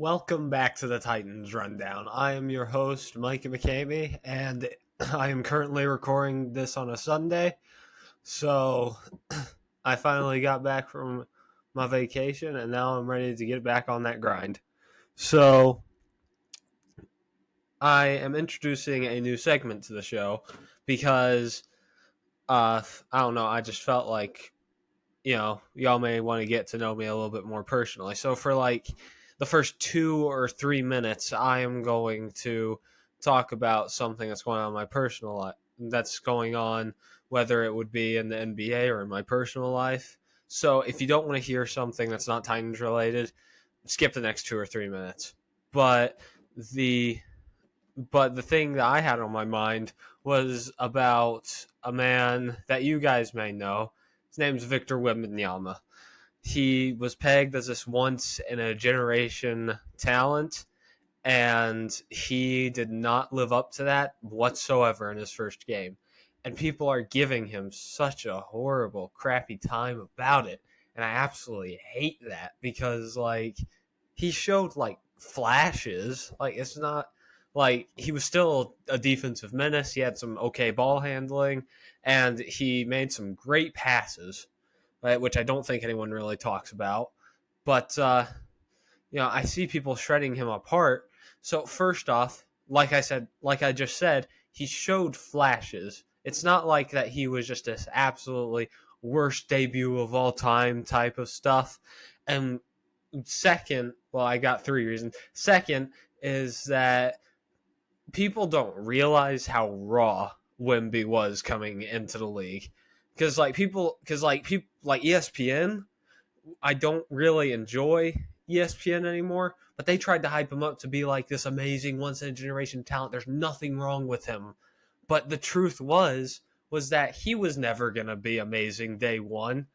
Welcome back to the Titans Rundown. I am your host, Mike McCamey, and I am currently recording this on a Sunday. So I finally got back from my vacation, and now I'm ready to get back on that grind. So I am introducing a new segment to the show because, I don't know, I just felt like y'all may want to get to know me a little bit more personally. So for like the first 2 or 3 minutes, I am going to talk about something that's going on in my personal life. That's going on, whether it would be in the NBA or in my personal life. So if you don't want to hear something that's not Titans related, skip the next 2 or 3 minutes. But the but the thing that I had on my mind was about a man that you guys may know. His name's Victor Wembanyama. He was pegged as this once in a generation talent, and he did not live up to that whatsoever in his first game. And people are giving him such a horrible, crappy time about it. And I absolutely hate that because, like, he showed, like, flashes. Like, it's not like he was still a defensive menace. He had some okay ball handling, and he made some great passes, right, which I don't think anyone really talks about. But, I see people shredding him apart. So first off, like I just said, he showed flashes. It's not like that he was just this absolutely worst debut of all time type of stuff. And second, well, I got three reasons. Second is that people don't realize how raw Wemby was coming into the league. Because like ESPN, I don't really enjoy ESPN anymore, but they tried to hype him up to be like this amazing once in a generation talent. There's nothing wrong with him. But the truth was that he was never going to be amazing day one.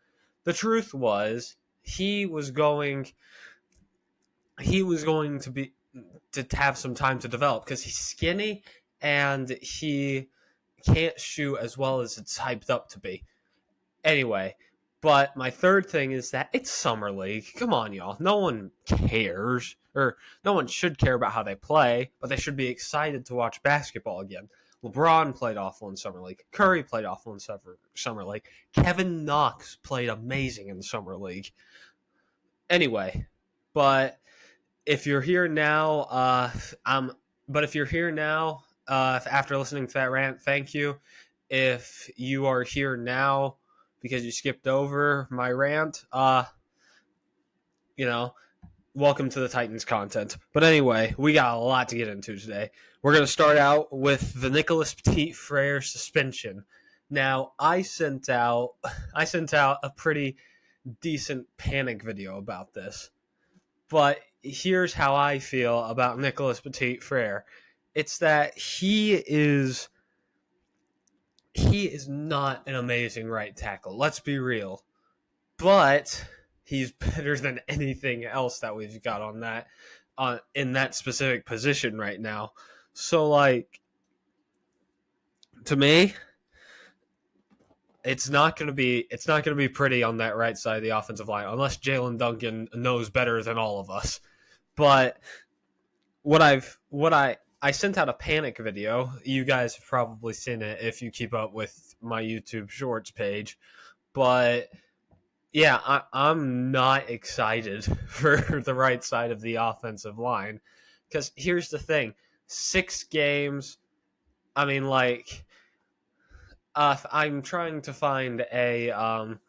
The truth was he was going to be to have some time to develop because he's skinny and he can't shoot as well as it's hyped up to be. Anyway, but my third thing is that it's summer league. Come on, y'all. No one cares, or no one should care about how they play, but they should be excited to watch basketball again. LeBron played awful in summer league. Curry played awful in summer league. Kevin Knox played amazing in summer league. Anyway, but if you're here now, if you're here now, after listening to that rant, thank you. If you are here now because you skipped over my rant, welcome to the Titans content. But anyway, we got a lot to get into today. We're going to start out with the Nicholas Petit-Frere suspension. Now, I sent out a pretty decent panic video about this. But here's how I feel about Nicholas Petit-Frere. It's that he is not an amazing right tackle. Let's be real. But he's better than anything else that we've got in that specific position right now. So, like, to me, it's not going to be pretty on that right side of the offensive line unless Jalen Duncan knows better than all of us. But I sent out a panic video. You guys have probably seen it if you keep up with my YouTube Shorts page. But yeah, I'm not excited for the right side of the offensive line because here's the thing: 6 games. I mean, like, I'm trying to find a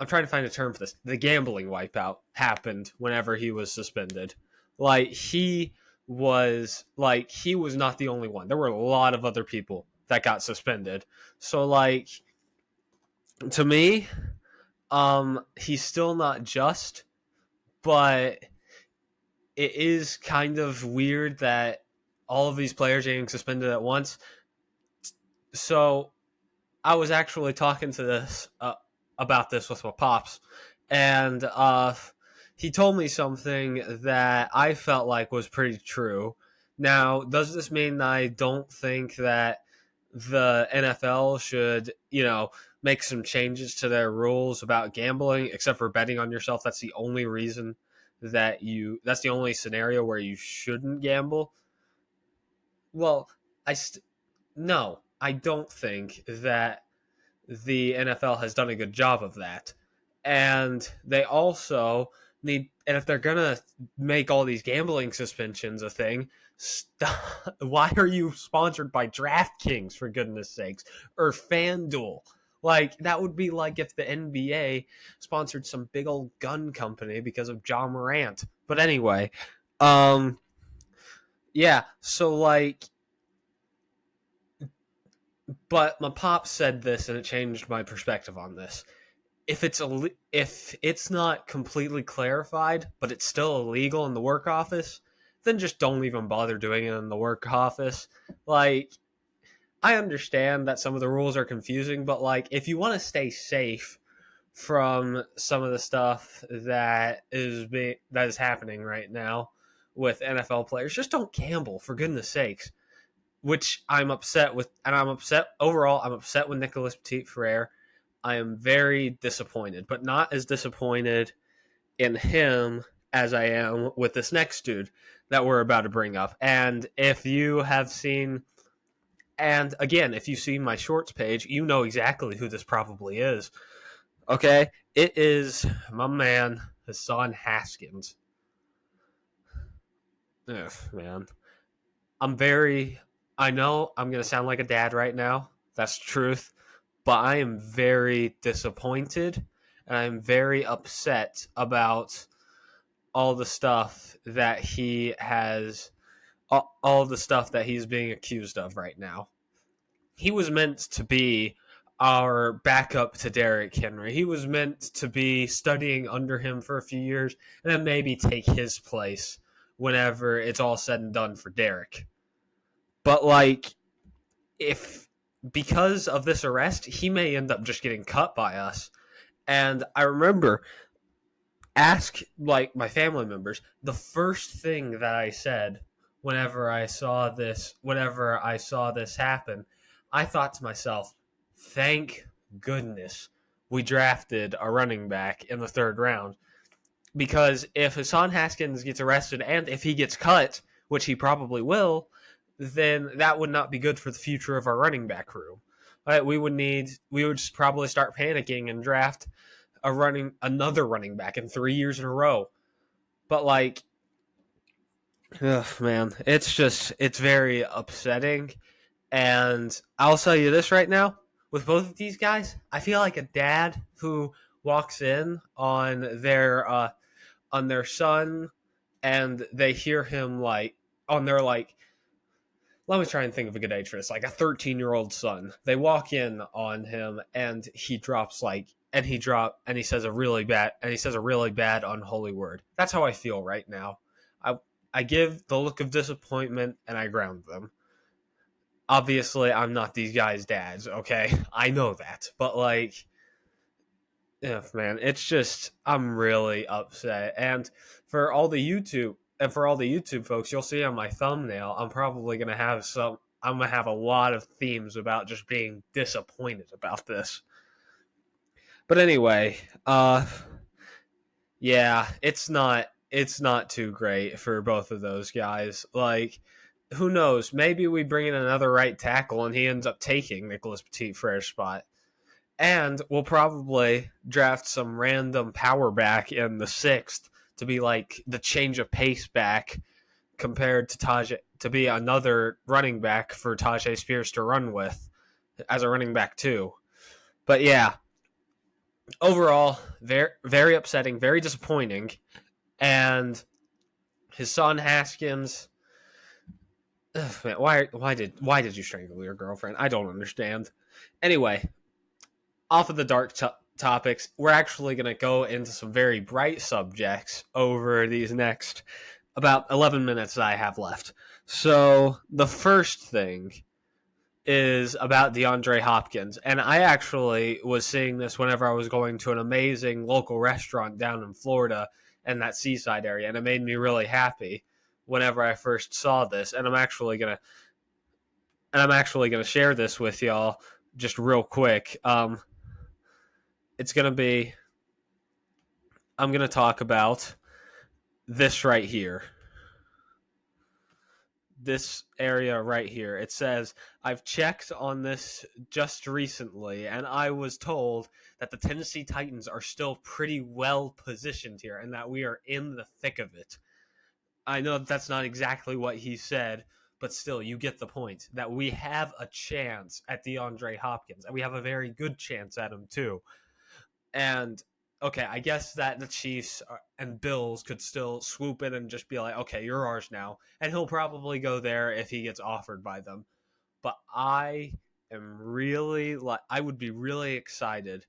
term for this. The gambling wipeout happened whenever he was suspended. He was not the only one. There were a lot of other people that got suspended. So, like, to me, he's still not just, but it is kind of weird that all of these players are getting suspended at once. So I was actually talking to this about this with my pops, and he told me something that I felt like was pretty true. Now, does this mean I don't think that the NFL should, make some changes to their rules about gambling, except for betting on yourself? That's the only reason that's the only scenario where you shouldn't gamble. Well, no, I don't think that the NFL has done a good job of that. And they also need, and if they're gonna make all these gambling suspensions a thing, why are you sponsored by DraftKings, for goodness sakes, or FanDuel? Like, that would be like if the NBA sponsored some big old gun company because of John Morant. But anyway, yeah, so like, but my pop said this and it changed my perspective on this. If it's not completely clarified, but it's still illegal in the work office, then just don't even bother doing it in the work office. Like, I understand that some of the rules are confusing, but like, if you want to stay safe from some of the stuff that is happening right now with NFL players, just don't gamble, for goodness sakes. Which I'm upset with, and I'm upset overall. I'm upset with Nicholas Petit-Frere. I am very disappointed, but not as disappointed in him as I am with this next dude that we're about to bring up. And if you have seen, and again, if you've seen my shorts page, you know exactly who this probably is. Okay? It is my man, Hassan Haskins. Ugh, man. I know I'm going to sound like a dad right now. That's the truth. But I am very disappointed and I'm very upset about all the stuff that he has, all the stuff that he's being accused of right now. He was meant to be our backup to Derrick Henry. He was meant to be studying under him for a few years and then maybe take his place whenever it's all said and done for Derrick. But like, if because of this arrest, he may end up just getting cut by us. And I remember ask like my family members, the first thing that I said whenever I saw this happen, I thought to myself, thank goodness we drafted a running back in the third round. Because if Hassan Haskins gets arrested and if he gets cut, which he probably will, then that would not be good for the future of our running back room. Right? We would just probably start panicking and draft another running back in 3 years in a row. But like, ugh, man, it's very upsetting. And I'll tell you this right now, with both of these guys, I feel like a dad who walks in on their son and they hear him like on their like, let me try and think of a good age for this, like a 13-year-old son. They walk in on him and he says a really bad unholy word. That's how I feel right now. I give the look of disappointment and I ground them. Obviously, I'm not these guys' dads, okay? I know that. But like, yeah, man, it's just, I'm really upset. And for all the YouTube folks, you'll see on my thumbnail, I'm gonna have a lot of themes about just being disappointed about this. But anyway, yeah, it's not too great for both of those guys. Like, who knows? Maybe we bring in another right tackle and he ends up taking Nicholas Petit-Frere's spot. And we'll probably draft some random power back in the 6th to be like the change of pace back compared to be another running back for Tyjae Spears to run with as a running back too. But yeah, overall, very, very upsetting, very disappointing. And his son Haskins, ugh, man, why did you strangle your girlfriend? I don't understand. Anyway, off of the dark topics, we're actually going to go into some very bright subjects over these next about 11 minutes that I have left. So the first thing is about DeAndre Hopkins. And I actually was seeing this whenever I was going to an amazing local restaurant down in Florida in that seaside area. And it made me really happy whenever I first saw this. And I'm actually going to share this with y'all just real quick. I'm going to talk about this right here. This area right here. It says, I've checked on this just recently, and I was told that the Tennessee Titans are still pretty well positioned here and that we are in the thick of it. I know that's not exactly what he said, but still, you get the point that we have a chance at DeAndre Hopkins, and we have a very good chance at him, too. And okay, I guess that the Chiefs and Bills could still swoop in and just be like, okay, you're ours now. And he'll probably go there if he gets offered by them. But I would be really excited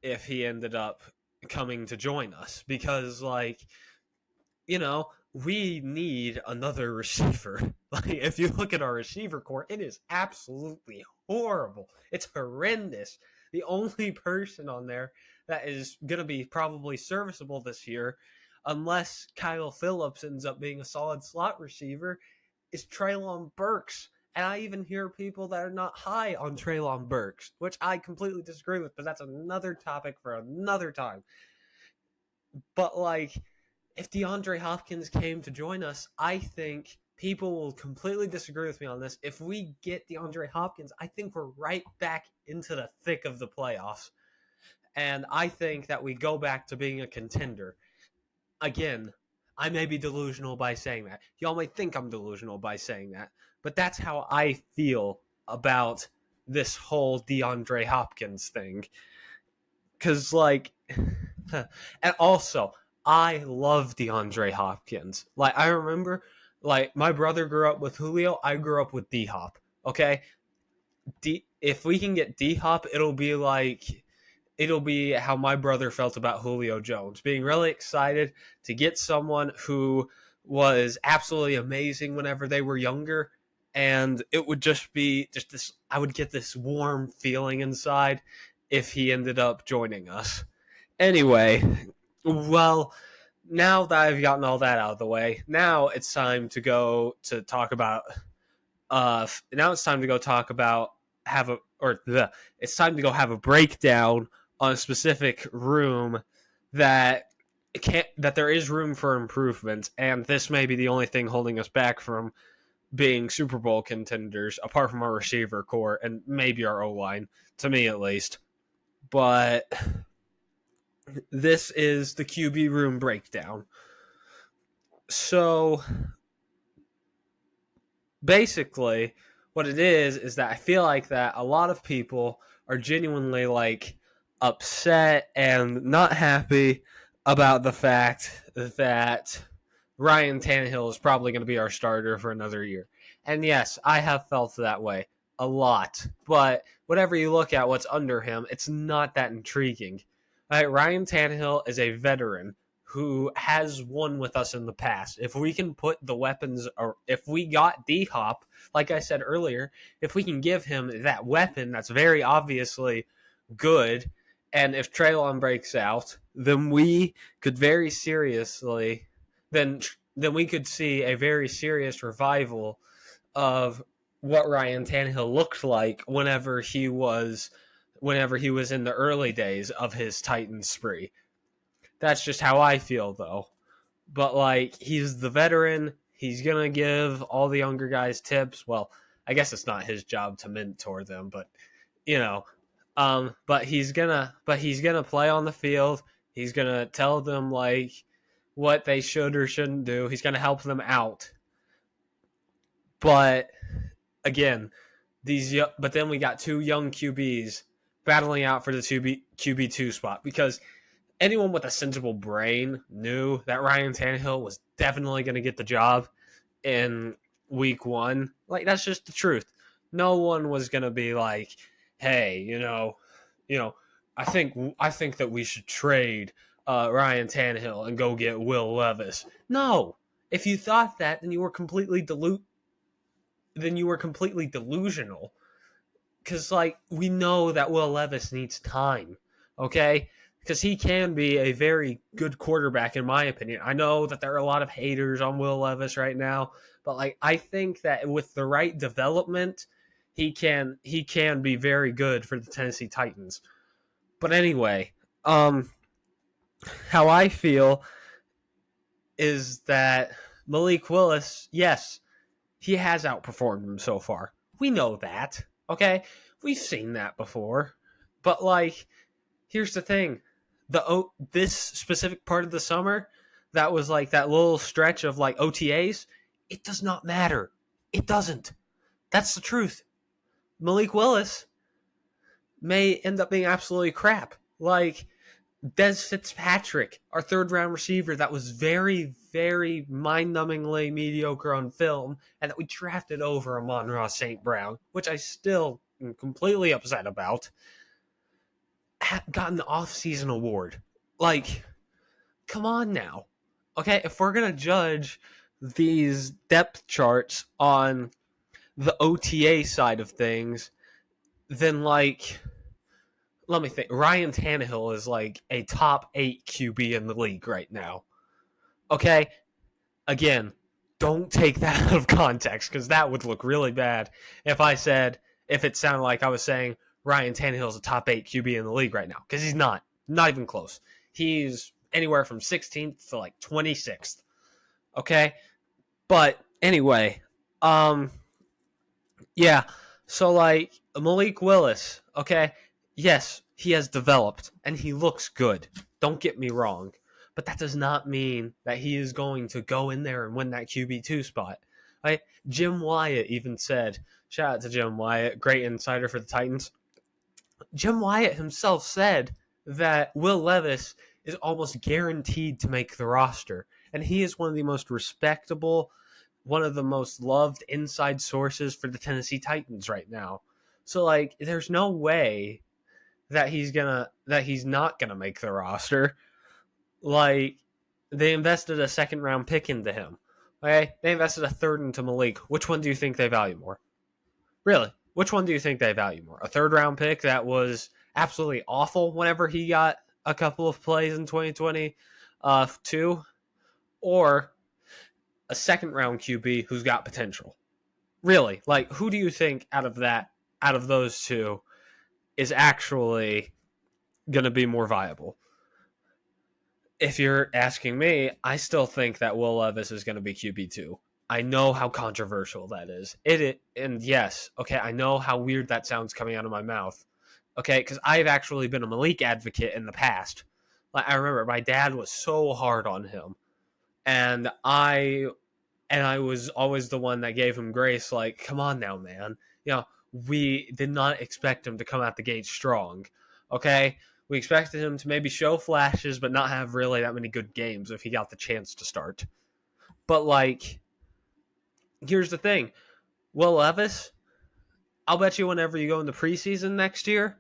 if he ended up coming to join us because, like, we need another receiver. Like, if you look at our receiver core, it is absolutely horrible. It's horrendous. The only person on there that is going to be probably serviceable this year, unless Kyle Phillips ends up being a solid slot receiver, is Treylon Burks. And I even hear people that are not high on Treylon Burks, which I completely disagree with, but that's another topic for another time. But, like, if DeAndre Hopkins came to join us, I think people will completely disagree with me on this. If we get DeAndre Hopkins, I think we're right back into the thick of the playoffs. And I think that we go back to being a contender. Again, I may be delusional by saying that. Y'all may think I'm delusional by saying that. But that's how I feel about this whole DeAndre Hopkins thing. Because, like, and also, I love DeAndre Hopkins. Like, I remember, like, my brother grew up with Julio. I grew up with D-Hop. Okay? If we can get D-Hop, it'll be how my brother felt about Julio Jones. Being really excited to get someone who was absolutely amazing whenever they were younger. And it would just be just this, I would get this warm feeling inside if he ended up joining us. Anyway, well, now that I've gotten all that out of the way, now it's time to go to talk about. It's time to go talk about it's time to go have a breakdown on a specific room that there is room for improvement, and this may be the only thing holding us back from being Super Bowl contenders, apart from our receiver core and maybe our O-line, to me at least. But this is the QB room breakdown. So basically, what it is that I feel like that a lot of people are genuinely, like, upset and not happy about the fact that Ryan Tannehill is probably going to be our starter for another year. And yes, I have felt that way a lot. But whenever you look at what's under him, it's not that intriguing. Right? Ryan Tannehill is a veteran who has won with us in the past. If we can put the weapons, or if we got D-Hop, like I said earlier, if we can give him that weapon that's very obviously good, and if Treylon breaks out, then we could very seriously, then we could see a very serious revival of what Ryan Tannehill looked like whenever he was in the early days of his Titan spree. That's just how I feel, though. But, like, he's the veteran. He's going to give all the younger guys tips. Well, I guess it's not his job to mentor them, but, but he's gonna play on the field. He's going to tell them, like, what they should or shouldn't do. He's going to help them out. But, again, but then we got two young QBs battling out for the QB2 spot, because anyone with a sensible brain knew that Ryan Tannehill was definitely going to get the job in week 1. Like, that's just the truth. No one was going to be like, hey, I think that we should trade Ryan Tannehill and go get Will Levis. No. If you thought that, then you were completely delusional. Because, like, we know that Will Levis needs time, okay? Because he can be a very good quarterback, in my opinion. I know that there are a lot of haters on Will Levis right now, but, like, I think that with the right development, he can be very good for the Tennessee Titans. But anyway, how I feel is that Malik Willis, yes, he has outperformed him so far. We know that, okay? We've seen that before. But, like, here's the thing. This specific part of the summer, that was, like, that little stretch of, like, OTAs, it does not matter. It doesn't. That's the truth. Malik Willis may end up being absolutely crap. Like, Dez Fitzpatrick, our third-round receiver that was very, very mind-numbingly mediocre on film, and that we drafted over Amon-Ra St. Brown, which I still am completely upset about, got an off-season award. Like, come on now. Okay, if we're going to judge these depth charts on the OTA side of things, then, like, let me think. Ryan Tannehill is like a top 8 QB in the league right now. Okay? Again, don't take that out of context because that would look really bad if it sounded like I was saying Ryan Tannehill is a top 8 QB in the league right now, because he's not. Not even close. He's anywhere from 16th to like 26th. Okay? But anyway, yeah. So, like, Malik Willis, okay? Yes, he has developed, and he looks good. Don't get me wrong. But that does not mean that he is going to go in there and win that QB2 spot. Right? Jim Wyatt even said, shout out to Jim Wyatt, great insider for the Titans. Jim Wyatt himself said that Will Levis is almost guaranteed to make the roster. And he is one of the most respectable, one of the most loved inside sources for the Tennessee Titans right now. So, like, there's no way that he's not gonna make the roster. Like, they invested a second round pick into him. Okay? They invested a third into Malik. Which one do you think they value more? Really? Which one do you think they value more? A third round pick that was absolutely awful whenever he got a couple of plays in 2022, or a second round QB who's got potential? Really? Like, who do you think out of those two is actually going to be more viable? If you're asking me, I still think that Will Levis is going to be QB2. I know how controversial that is. And yes, okay, I know how weird that sounds coming out of my mouth. Okay, because I've actually been a Malik advocate in the past. Like, I remember my dad was so hard on him, and I was always the one that gave him grace. Like, come on now, man. We did not expect him to come out the gate strong. Okay, we expected him to maybe show flashes, but not have really that many good games if he got the chance to start. But, like, here's the thing. Will Levis, I'll bet you whenever you go into preseason next year,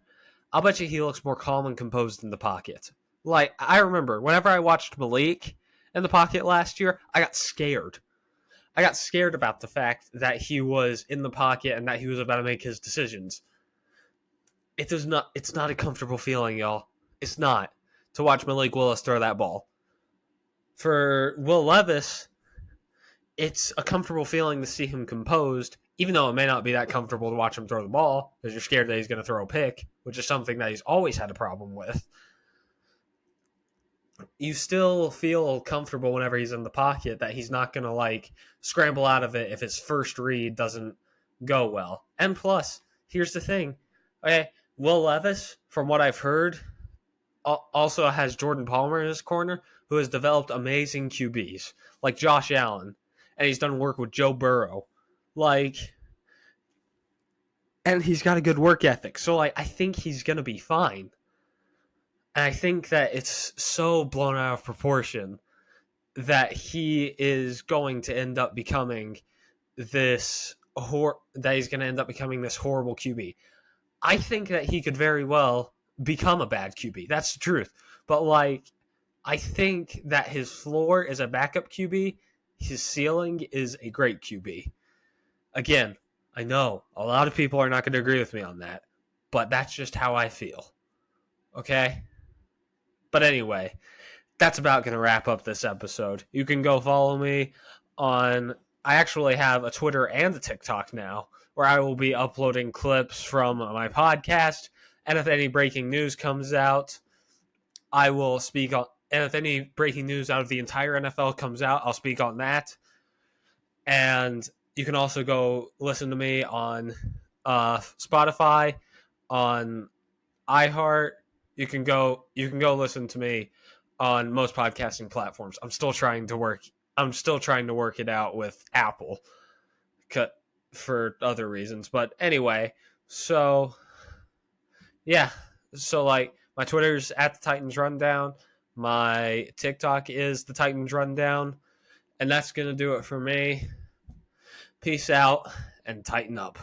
I'll bet you he looks more calm and composed in the pocket. Like, I remember, whenever I watched Malik in the pocket last year, I got scared. I got scared about the fact that he was in the pocket and that he was about to make his decisions. It's not a comfortable feeling, y'all. It's not, to watch Malik Willis throw that ball. For Will Levis, it's a comfortable feeling to see him composed, even though it may not be that comfortable to watch him throw the ball, because you're scared that he's going to throw a pick, which is something that he's always had a problem with. You still feel comfortable whenever he's in the pocket that he's not going to, like, scramble out of it if his first read doesn't go well. And plus, here's the thing. Okay, Will Levis, from what I've heard, also has Jordan Palmer in his corner, who has developed amazing QBs, like Josh Allen, and he's done work with Joe Burrow. Like, and he's got a good work ethic. So, like, I think he's going to be fine. And I think that it's so blown out of proportion that he is going to end up becoming this horrible QB. I think that he could very well become a bad QB. That's the truth. But, like, I think that his floor is a backup QB. His ceiling is a great QB. Again, I know a lot of people are not going to agree with me on that, but that's just how I feel. Okay? But anyway, that's about going to wrap up this episode. You can go follow me on... I actually have a Twitter and a TikTok now, where I will be uploading clips from my podcast, and if any breaking news comes out, I will speak on... And if any breaking news out of the entire NFL comes out, I'll speak on that. And you can also go listen to me on Spotify, on iHeart. You can go listen to me on most podcasting platforms. I'm still trying to work it out with Apple for other reasons. But anyway, so yeah. So like my Twitter's at the Titans Rundown. My TikTok is the Titans Rundown. And that's gonna do it for me. Peace out and tighten up.